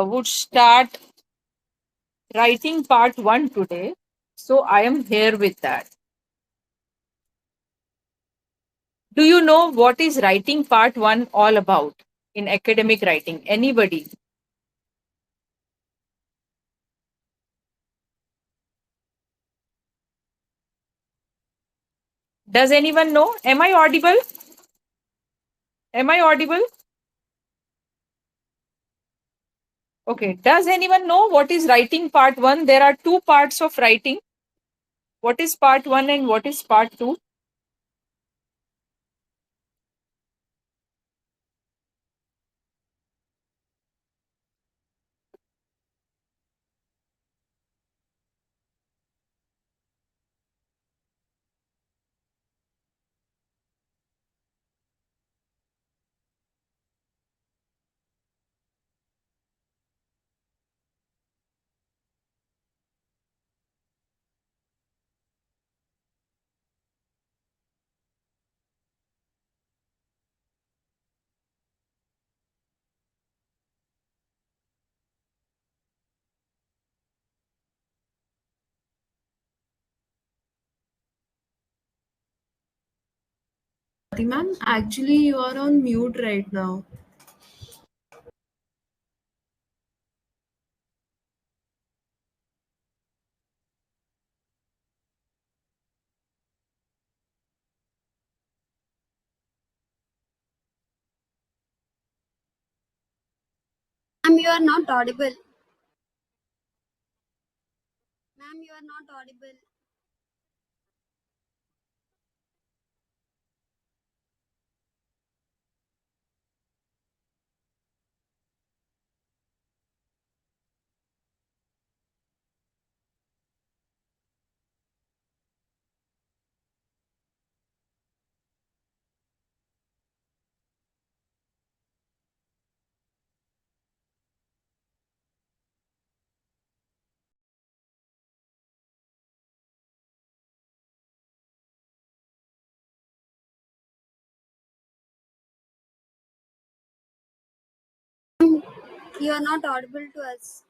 would start writing part 1 today. So I am here with that. Do you know what is writing part 1 all about in academic writing? Anybody? Does anyone know? Am I audible? Am I audible? Okay. Does anyone know what is writing part 1? There are two parts of writing. What is part 1 and what is part 2? Ma'am, actually you are on mute right now. Ma'am, you are not audible. Ma'am, you are not audible. You are not audible to us.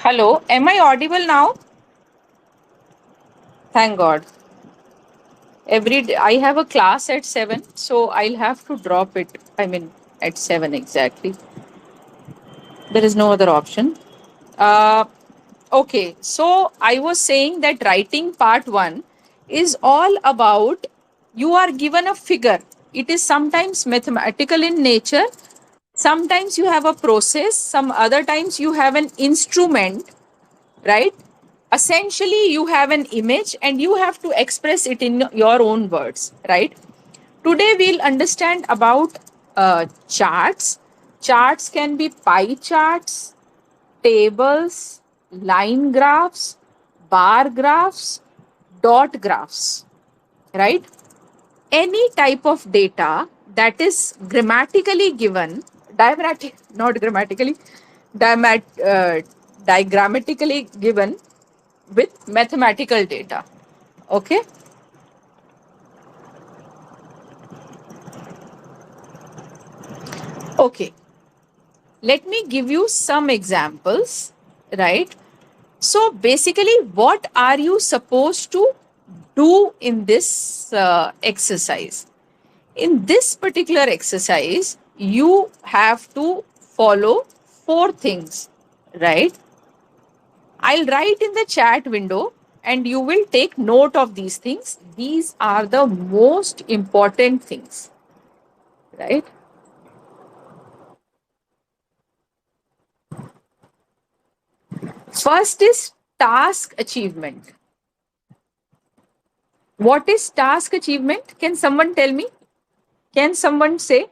Hello, am I audible now? Thank God. Every day I have a class at 7, so I'll have to drop it. I mean, at 7 exactly. There is no other option. Uh, okay, so I was saying that writing part 1 is all about you are given a figure. It is sometimes mathematical in nature, sometimes you have a process, some other times you have an instrument, right? Essentially you have an image and you have to express it in your own words, right? Today we'll understand about charts. Charts can be pie charts, tables, line graphs, bar graphs, dot graphs, right? Any type of data that is grammatically given, not grammatically, diagrammatically given with mathematical data. Okay. Okay. Let me give you some examples, right? So basically, what are you supposed to do in this exercise? In this particular exercise, you have to follow 4 things, right? I'll write in the chat window and you will take note of these things. These are the most important things, right? First is task achievement. What is task achievement? Can someone tell me? Can someone say?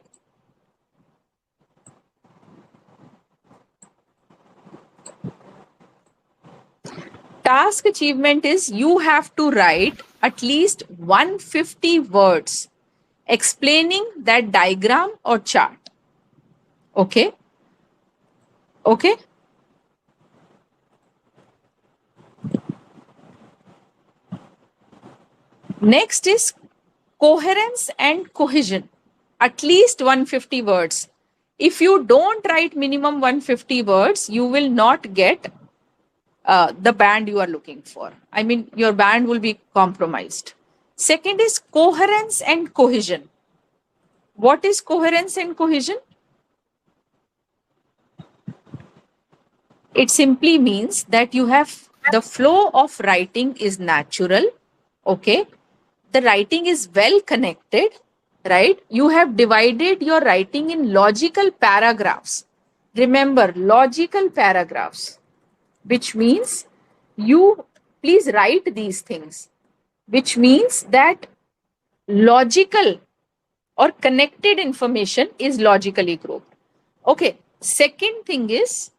Task achievement is you have to write at least 150 words explaining that diagram or chart. Okay? Okay? Next is coherence and cohesion. At least 150 words. If you don't write minimum 150 words, you will not get the band you are looking for. I mean, your band will be compromised. Second is coherence and cohesion. What is coherence and cohesion? It simply means that you have the flow of writing is natural. Okay. The writing is well connected, right? You have divided your writing in logical paragraphs. Remember, logical paragraphs, which means you please write these things, which means that logical or connected information is logically grouped. Okay. Second thing is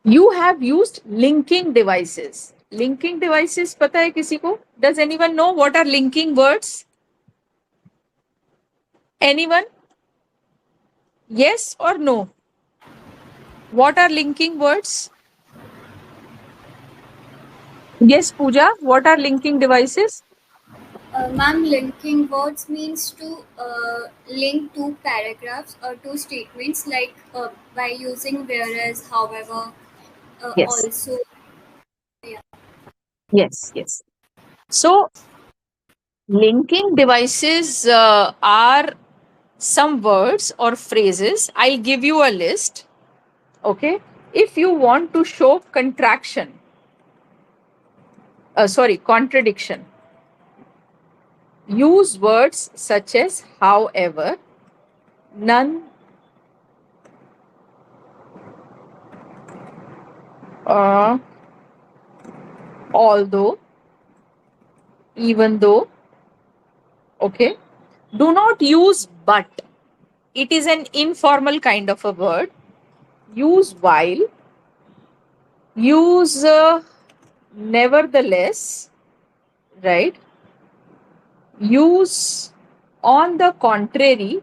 you have used linking devices. Linking devices पता है किसी को? Does anyone know what are linking words? Anyone? Yes or no? What are linking words? Yes, Pooja. What are linking devices? Ma'am, linking words means to link two paragraphs or two statements, like by using whereas, however, Yes. also. Yeah. Yes. Yes. So linking devices are some words or phrases. I'll give you a list. Okay. If you want to show contradiction, use words such as however, none, uh, although, even though. Okay. Do not use but. It is an informal kind of a word. Use while. Use nevertheless. Right. Use on the contrary.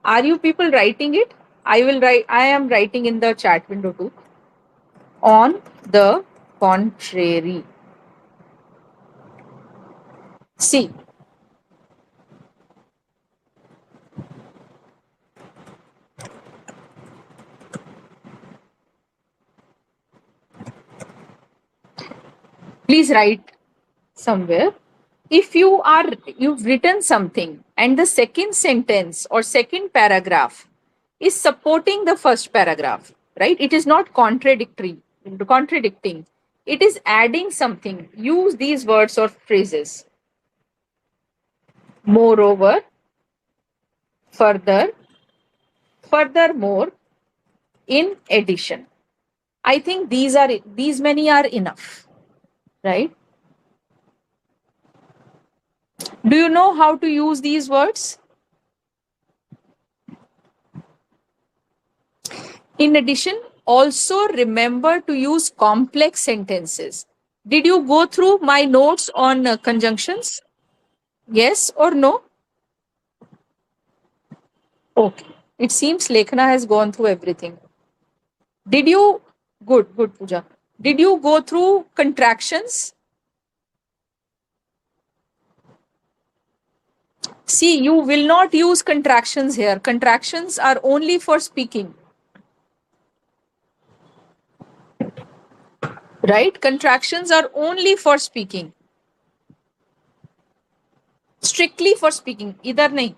Are you people writing it? I will write. I am writing in the chat window too. On the contrary. See, Please write somewhere. If you've written something and the second sentence or second paragraph is supporting the first paragraph, right? It is not contradicting. It is adding something. Use these words or phrases. Moreover, further, furthermore, in addition. I think these many are enough, right? Do you know how to use these words? In addition, also remember to use complex sentences. Did you go through my notes on conjunctions? Yes or no? Okay. It seems Lekhana has gone through everything. Did you? Good, Pooja. Did you go through contractions? See, you will not use contractions here. Contractions are only for speaking. Right? Contractions are only for speaking. Strictly for speaking. Either nahi.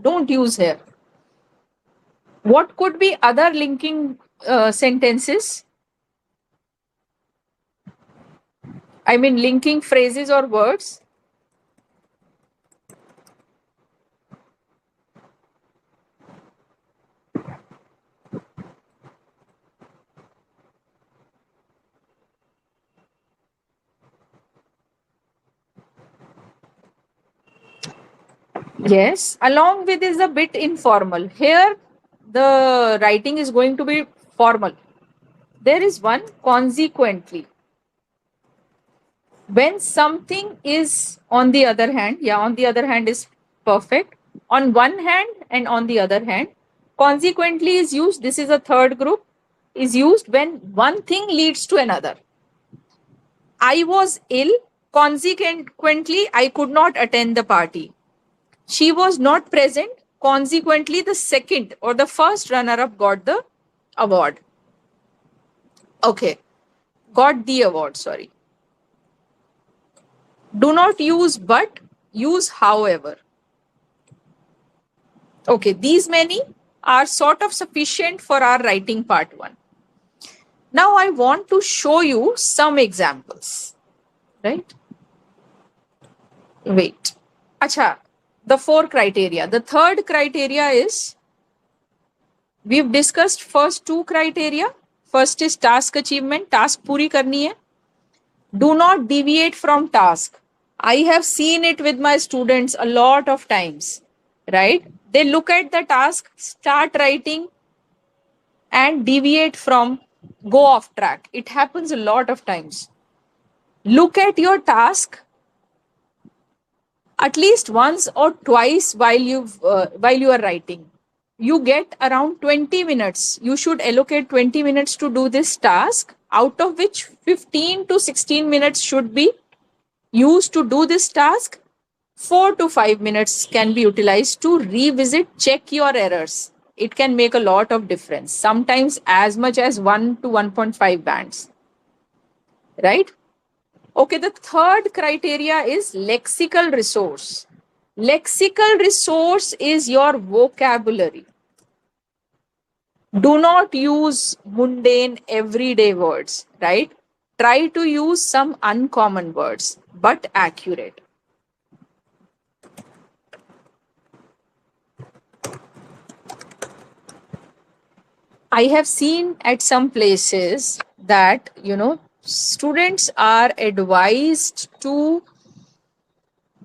Don't use here. What could be other linking sentences? I mean, linking phrases or words. Yes, along with is a bit informal. Here, the writing is going to be formal. There is one consequently. When something is on the other hand, on the other hand is perfect. On one hand and on the other hand, consequently is used. This is a third group, is used when one thing leads to another. I was ill, consequently, I could not attend the party. She was not present, consequently, the second or the first runner up got the award. Okay, got the award, sorry. Do not use but, use however. Okay, these many are sort of sufficient for our writing part 1. Now I want to show you some examples, right? Wait. Acha, the 4 criteria. The third criteria is, we've discussed first 2 criteria. First is task achievement, task puri karni hai. Do not deviate from task. I have seen it with my students a lot of times, right? They look at the task, start writing, and deviate from, go off track. It happens a lot of times. Look at your task at least once or twice while you are writing. You get around 20 minutes. You should allocate 20 minutes to do this task, out of which 15 to 16 minutes should be used to do this task. 4 to 5 minutes can be utilized to revisit, check your errors. It can make a lot of difference, sometimes as much as 1 to 1.5 bands. Right? Okay, the third criteria is lexical resource. Lexical resource is your vocabulary. Do not use mundane everyday words, right? Try to use some uncommon words, but accurate. I have seen at some places that, students are advised to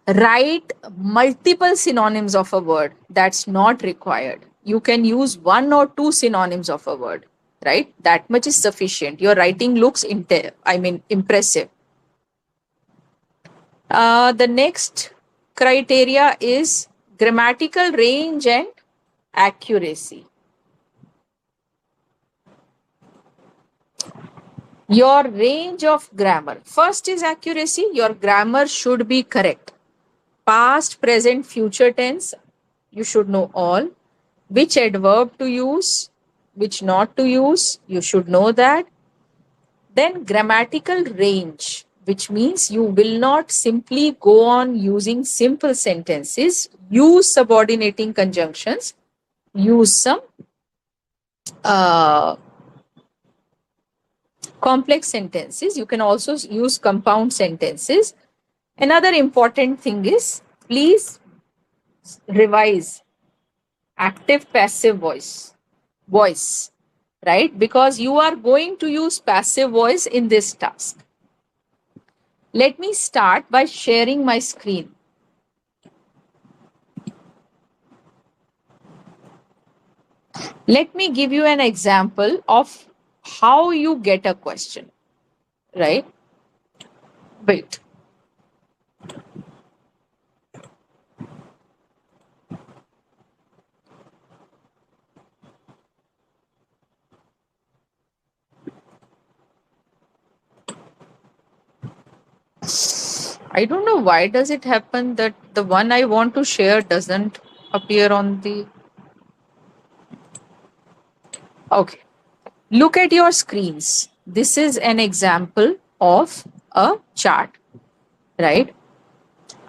write multiple synonyms of a word. That's not required. You can use 1 or 2 synonyms of a word, right? That much is sufficient. Your writing looks impressive. The next criteria is grammatical range and accuracy. Your range of grammar. First is accuracy. Your grammar should be correct. Past, present, future tense, you should know all. Which adverb to use, which not to use, you should know that. Then grammatical range. which means you will not simply go on using simple sentences. Use subordinating conjunctions, use some complex sentences. You can also use compound sentences. Another important thing is, please revise active passive voice, right? Because you are going to use passive voice in this task. Let me start by sharing my screen. Let me give you an example of how you get a question, right? Wait. I don't know why does it happen that the one I want to share doesn't appear on the... Okay. Look at your screens. This is an example of a chart, right?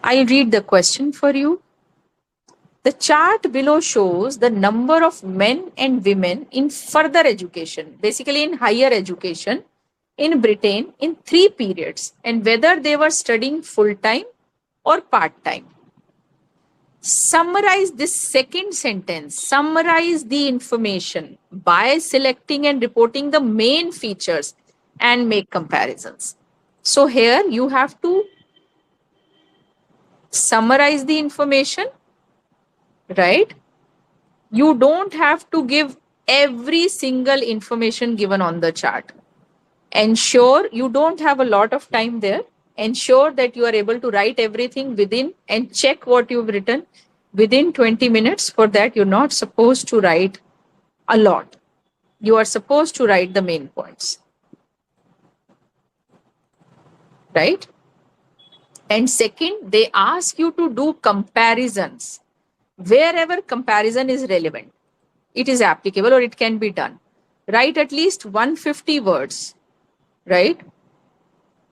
I'll read the question for you. The chart below shows the number of men and women in further education, basically in higher education, in Britain in 3 periods, and whether they were studying full-time or part-time. Summarize this second sentence. Summarize the information by selecting and reporting the main features and make comparisons. So here you have to summarize the information, right? You don't have to give every single information given on the chart. Ensure you don't have a lot of time there. Ensure that you are able to write everything within and check what you've written within 20 minutes. For that, you're not supposed to write a lot. You are supposed to write the main points, right? And second, they ask you to do comparisons. Wherever comparison is relevant, it is applicable or it can be done. Write at least 150 words, right?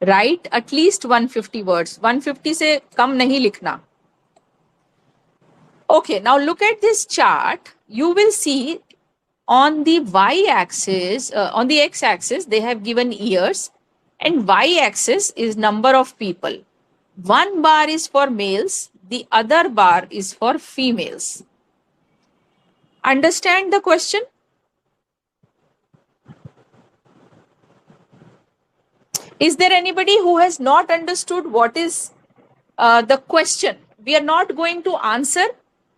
Write at least 150 words. 150 se kam nahi likhna. Okay, now look at this chart. You will see on the y-axis, on the x-axis, they have given years, and y-axis is number of people. One bar is for males, the other bar is for females. Understand the question? Is there anybody who has not understood what is the question? We are not going to answer.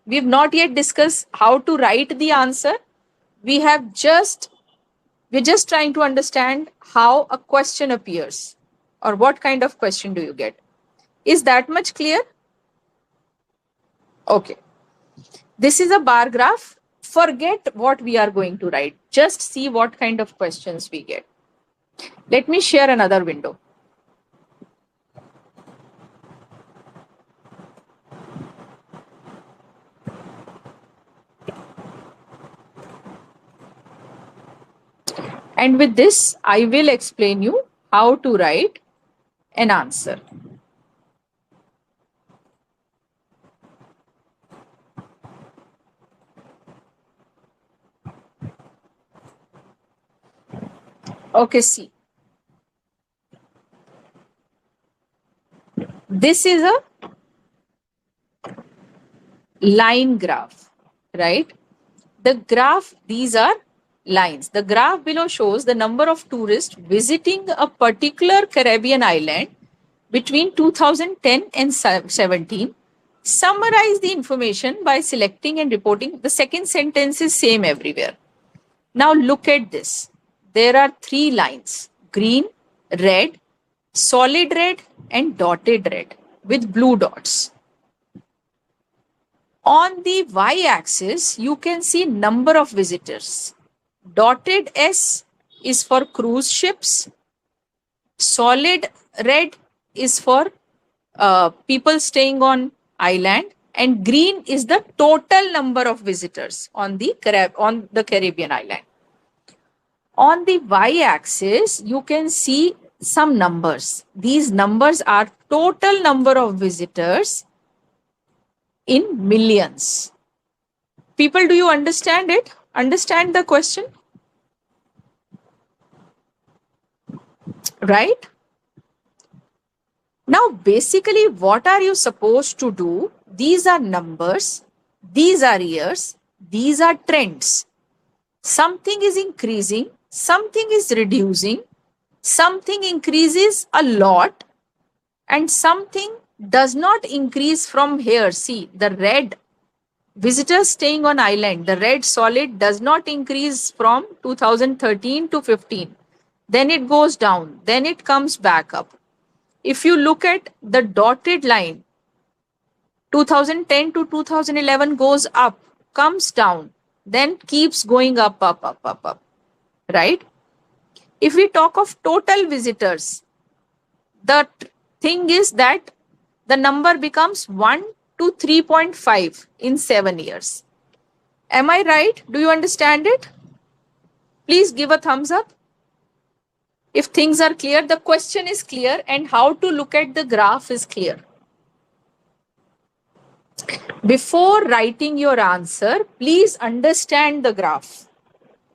We have not yet discussed how to write the answer. We're just trying to understand how a question appears or what kind of question do you get. Is that much clear? Okay. This is a bar graph. Forget what we are going to write. Just see what kind of questions we get. Let me share another window. And with this, I will explain you how to write an answer. Okay, see. This is a line graph, right? The graph, these are lines. The graph below shows the number of tourists visiting a particular Caribbean island between 2010 and 17. Summarize the information by selecting and reporting. The second sentence is same everywhere. Now look at this. There are 3 lines: green, red, solid red, and dotted red with blue dots. On the y-axis, you can see number of visitors. Dotted S is for cruise ships. Solid red is for people staying on island. And green is the total number of visitors on the Caribbean island. On the y-axis, you can see some numbers. These numbers are total number of visitors in millions. People, do you understand it? Understand the question? Right? Now, basically, what are you supposed to do? These are numbers, these are years, these are trends. Something is increasing, something is reducing, something increases a lot, and something does not increase from here. See, the red visitors staying on island, the red solid does not increase from 2013 to 15. Then it goes down, then it comes back up. If you look at the dotted line, 2010 to 2011 goes up, comes down, then keeps going up, up, up, up, up, right? If we talk of total visitors, the thing is that the number becomes 1 to 3.5 in 7 years. Am I right? Do you understand it? Please give a thumbs up. If things are clear, the question is clear, and how to look at the graph is clear. Before writing your answer, please understand the graph.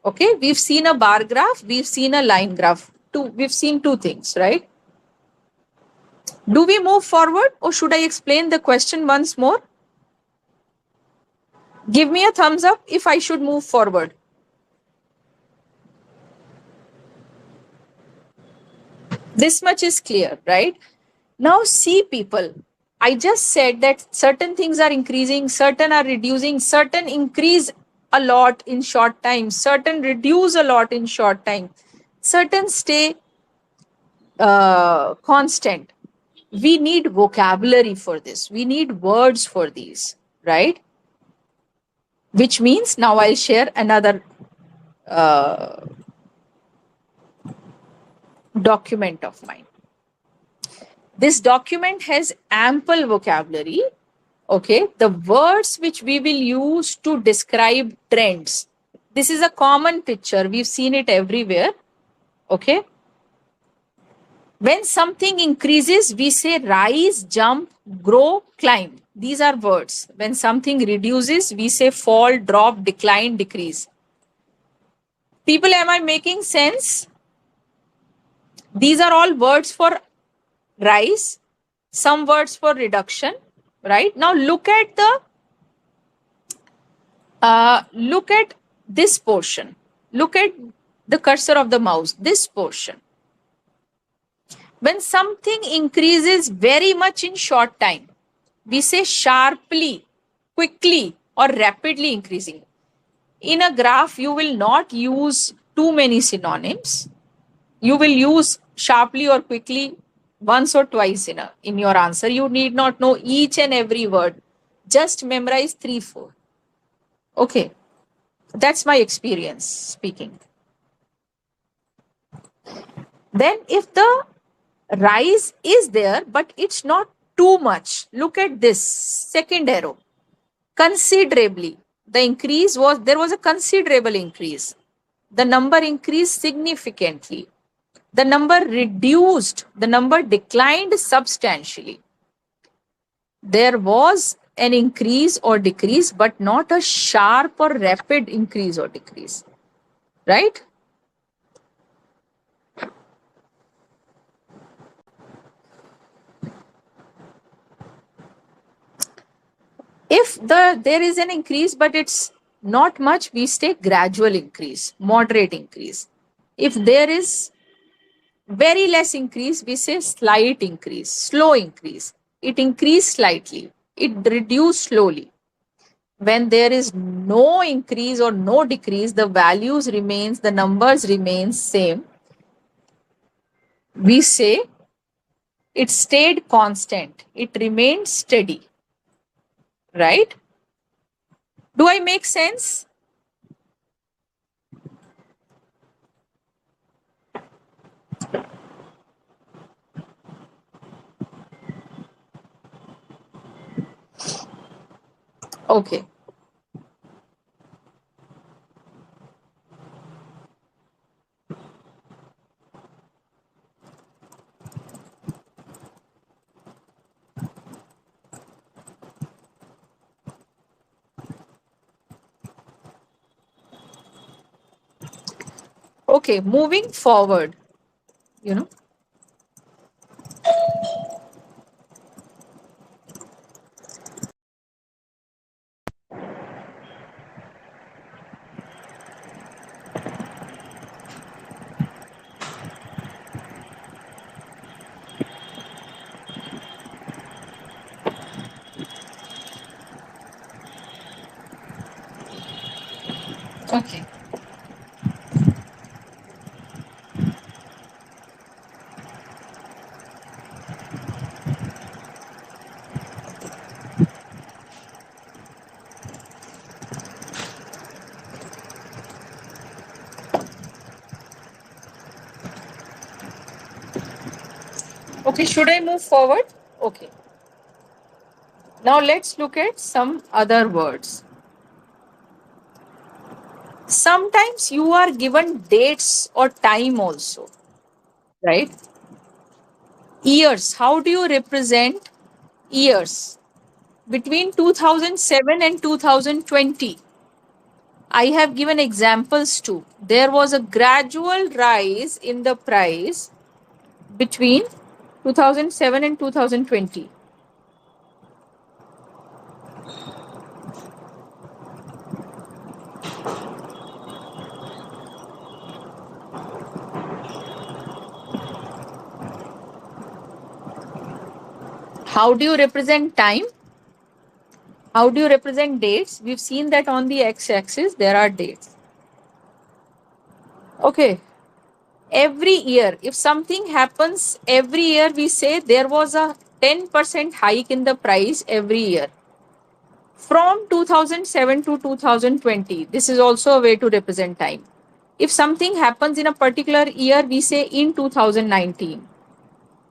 Okay, we've seen a bar graph, we've seen a line graph. We've seen two things, right? Do we move forward, or should I explain the question once more? Give me a thumbs up if I should move forward. This much is clear, right? Now see, people, I just said that certain things are increasing, certain are reducing, certain increase a lot in short time, certain reduce a lot in short time, certain stay constant. We need vocabulary for this. We need words for these, right? Which means now I'll share another document of mine. This document has ample vocabulary. Okay, the words which we will use to describe trends. This is a common picture. We've seen it everywhere. Okay. When something increases, we say rise, jump, grow, climb. These are words. When something reduces, we say fall, drop, decline, decrease. People, am I making sense? These are all words for rise, some words for reduction, right? Now look at this portion. Look at the cursor of the mouse, this portion. When something increases very much in short time, we say sharply, quickly, or rapidly increasing. In a graph, you will not use too many synonyms. You will use sharply or quickly once or twice in your answer. You need not know each and every word. Just memorize 3-4. Okay. That's my experience speaking. Then if the rise is there, but it's not too much. Look at this second arrow. Considerably. The increase was, there was a considerable increase. The number increased significantly. The number reduced, the number declined substantially. There was an increase or decrease, but not a sharp or rapid increase or decrease. Right? If there is an increase, but it's not much, we say gradual increase, moderate increase. If there is very less increase, we say slight increase, slow increase. It increased slightly, it reduced slowly. When there is no increase or no decrease, the values remains, the numbers remain same. We say it stayed constant, it remained steady. Right? Do I make sense? Okay. Okay, moving forward, you know. Okay. Okay, should I move forward? Okay. Now let's look at some other words. Sometimes you are given dates or time also, right? Years. How do you represent years? Between 2007 and 2020, I have given examples too. There was a gradual rise in the price between 2007 and 2020. How do you represent time? How do you represent dates? We've seen that on the x-axis there are dates. Okay. Every year, if something happens every year, we say there was a 10% hike in the price every year. From 2007 to 2020, this is also a way to represent time. If something happens in a particular year, we say in 2019.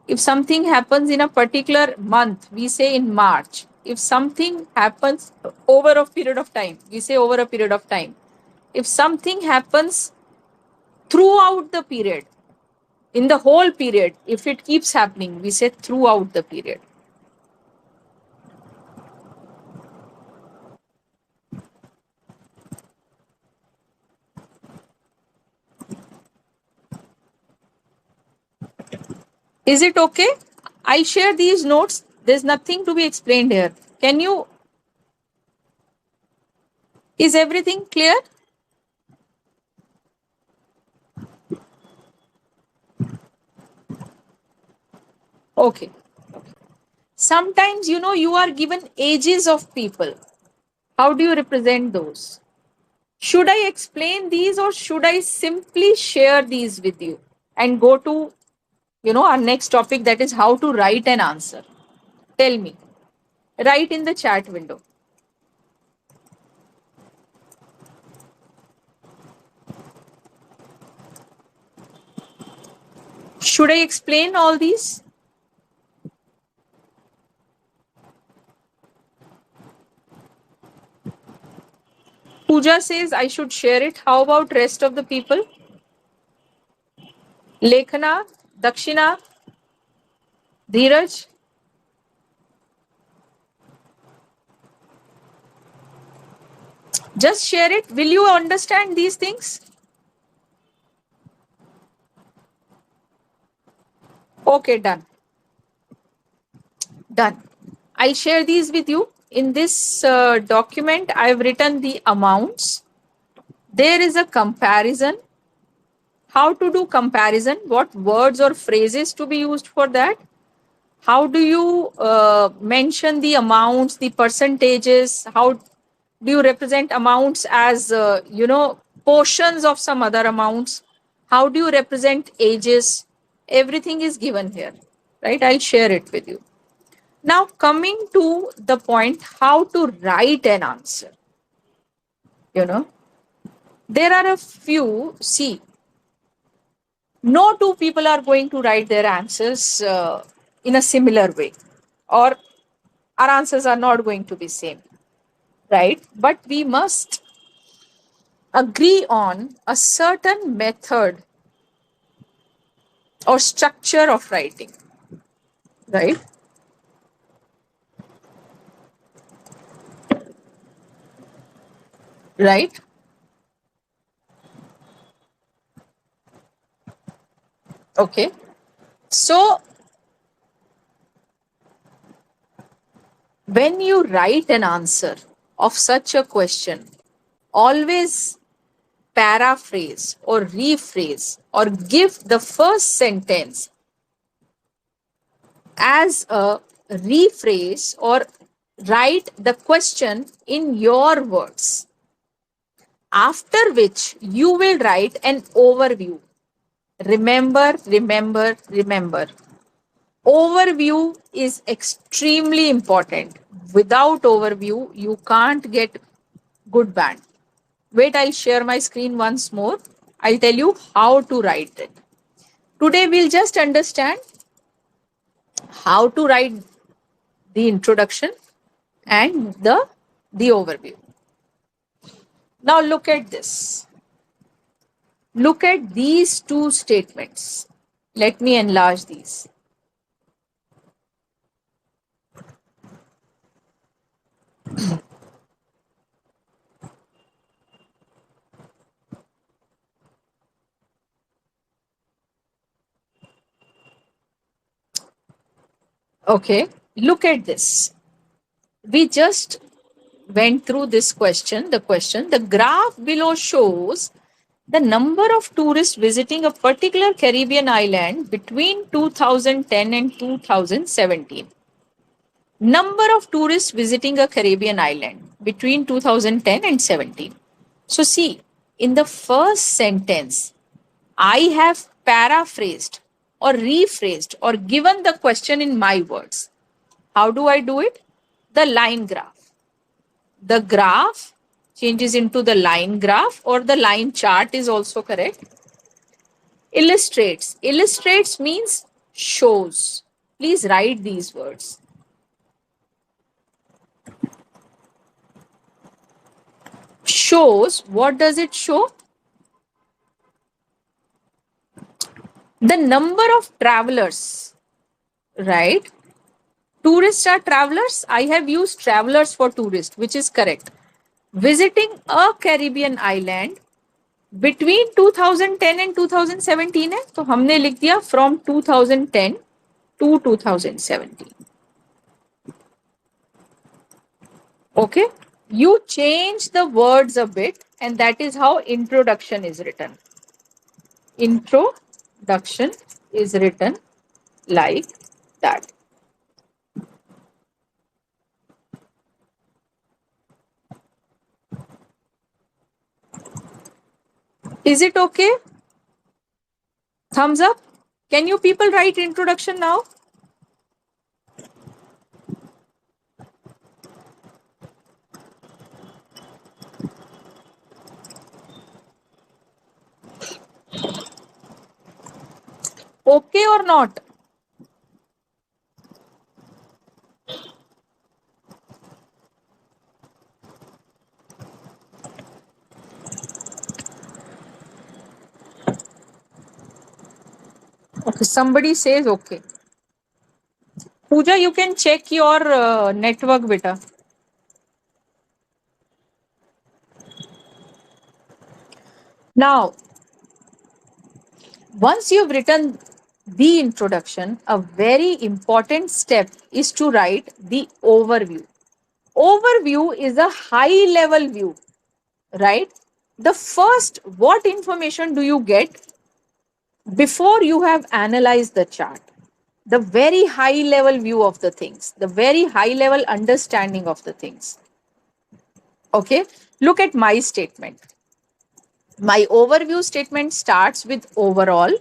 If something happens in a particular month, we say in March. If something happens over a period of time, we say over a period of time. If something happens throughout the period, in the whole period, if it keeps happening, we say throughout the period. Is it okay? I share these notes. There's nothing to be explained here. Can you? Is everything clear? Okay. Sometimes, you are given ages of people. How do you represent those? Should I explain these or should I simply share these with you and go to, our next topic, that is how to write an answer? Tell me. Write in the chat window. Should I explain all these? Pooja says I should share it. How about rest of the people? Lekhana, Dakshina, Dheeraj. Just share it. Will you understand these things? Okay, done. Done. I'll share these with you. In this document, I've written the amounts. There is a comparison. How to do comparison? What words or phrases to be used for that? How do you mention the amounts, the percentages? How do you represent amounts as, portions of some other amounts? How do you represent ages? Everything is given here, right? I'll share it with you. Now, coming to the point, how to write an answer. There are a few, see, no two people are going to write their answers in a similar way, or our answers are not going to be same, right? But we must agree on a certain method or structure of writing, right? Right? Okay. So when you write an answer of such a question, always paraphrase or rephrase or give the first sentence as a rephrase or write the question in your words. After which you will write an overview. Remember, remember, remember. Overview is extremely important. Without overview, you can't get good band. Wait, I'll share my screen once more. I'll tell you how to write it. Today, we'll just understand how to write the introduction and the overview. Now, look at this. Look at these two statements. Let me enlarge these. Okay, look at this. We just went through this question, the graph below shows the number of tourists visiting a particular Caribbean island between 2010 and 2017. Number of tourists visiting a Caribbean island between 2010 and 17. So see, in the first sentence, I have paraphrased or rephrased or given the question in my words. How do I do it? The line graph. The graph changes into the line graph, or the line chart is also correct. Illustrates. Illustrates means shows. Please write these words. Shows. What does it show? The number of travelers, right? Tourists are travelers. I have used travelers for tourist, which is correct. Visiting a Caribbean island between 2010 and 2017 है, तो हमने लिख दिया from 2010 to 2017. Okay, you change the words a bit, and that is how introduction is written. Introduction is written like that. Is it okay? Thumbs up. Can you people write introduction now? Okay or not? Okay, somebody says okay. Pooja, you can check your network, beta. Now, once you've written the introduction, a very important step is to write the overview. Overview is a high level view, right? The first, what information do you get before you have analyzed the chart? The very high level view of the things, the very high level understanding of the things. Okay, look at my statement. My overview statement starts with overall,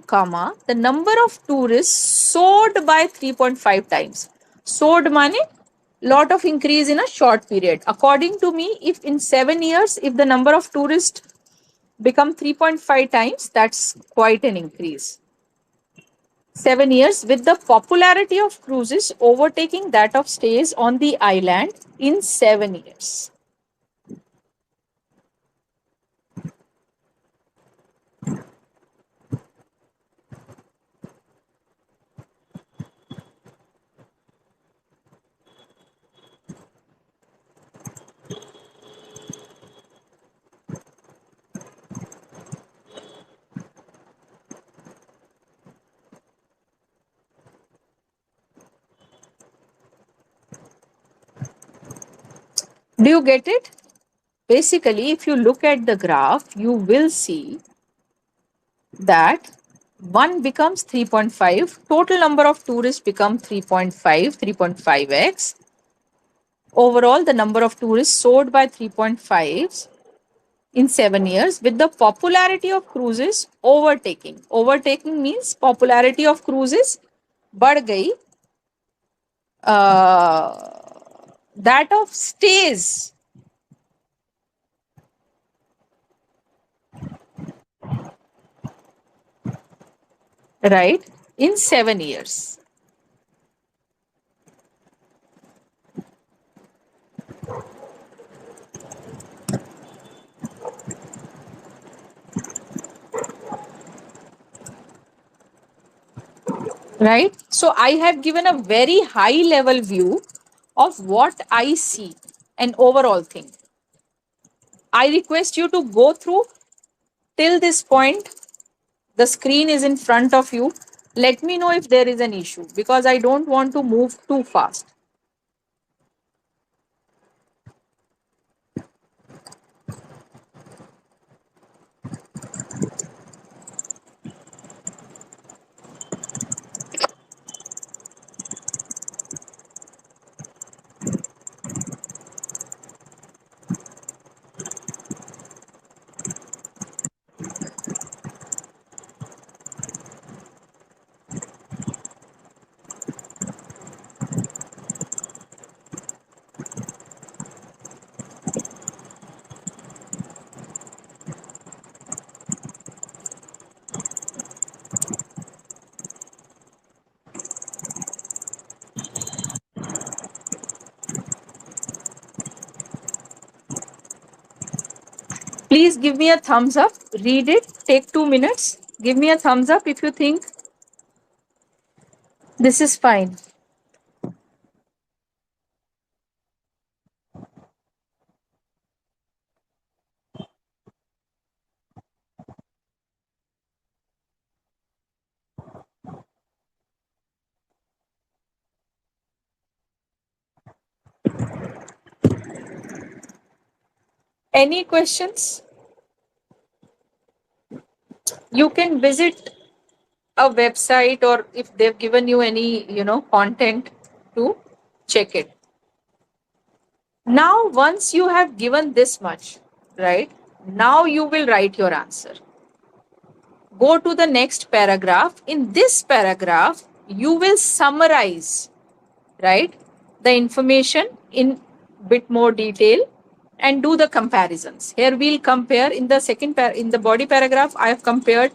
comma, the number of tourists soared by 3.5 times. Soared mane lot of increase in a short period. According to me, if in 7 years, if the number of tourists become 3.5 times, that's quite an increase. 7 years, with the popularity of cruises overtaking that of stays on the island in 7 years. Do you get it? Basically, if you look at the graph, you will see that 1 becomes 3.5, total number of tourists become 3.5, 3.5x. Overall, the number of tourists soared by 3.5 in 7 years, with the popularity of cruises overtaking. Overtaking means popularity of cruises बढ़ गई, that of stays, right, in 7 years. Right? So I have given a very high level view of what I see, an overall thing. I request you to go through till this point. The screen is in front of you. Let me know if there is an issue because I don't want to move too fast. Please give me a thumbs up. Read it. Take 2 minutes. Give me a thumbs up if you think this is fine. Any questions? You can visit a website or if they've given you any, content to check it. Now, once you have given this much, right? Now you will write your answer. Go to the next paragraph. In this paragraph, you will summarize, right, the information in bit more detail and do the comparisons. Here we'll compare in the in the body paragraph, I have compared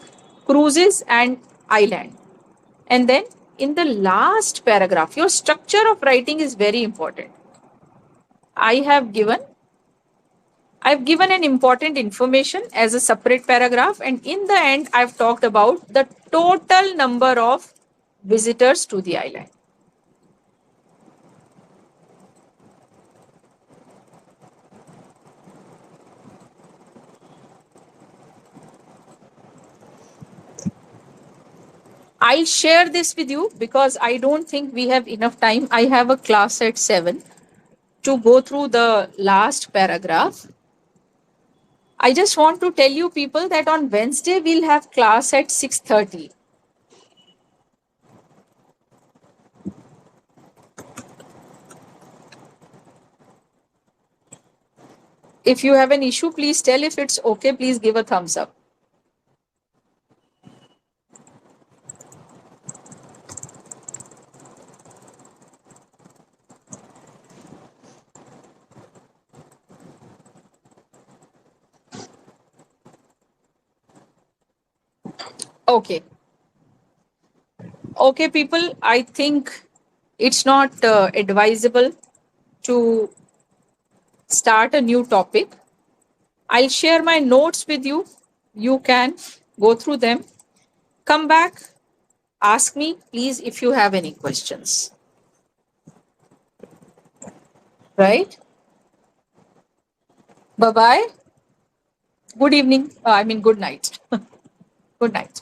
cruises and island. And then in the last paragraph, your structure of writing is very important. I've given an important information as a separate paragraph, and in the end, I've talked about the total number of visitors to the island. I'll share this with you because I don't think we have enough time. I have a class at 7 to go through the last paragraph. I just want to tell you people that on Wednesday we'll have class at 6:30. If you have an issue, please tell. If it's okay, please give a thumbs up. Okay. Okay, people, I think it's not advisable to start a new topic. I'll share my notes with you. You can go through them. Come back, ask me, please, if you have any questions. Right? Bye bye. Good evening. Good night. Good night.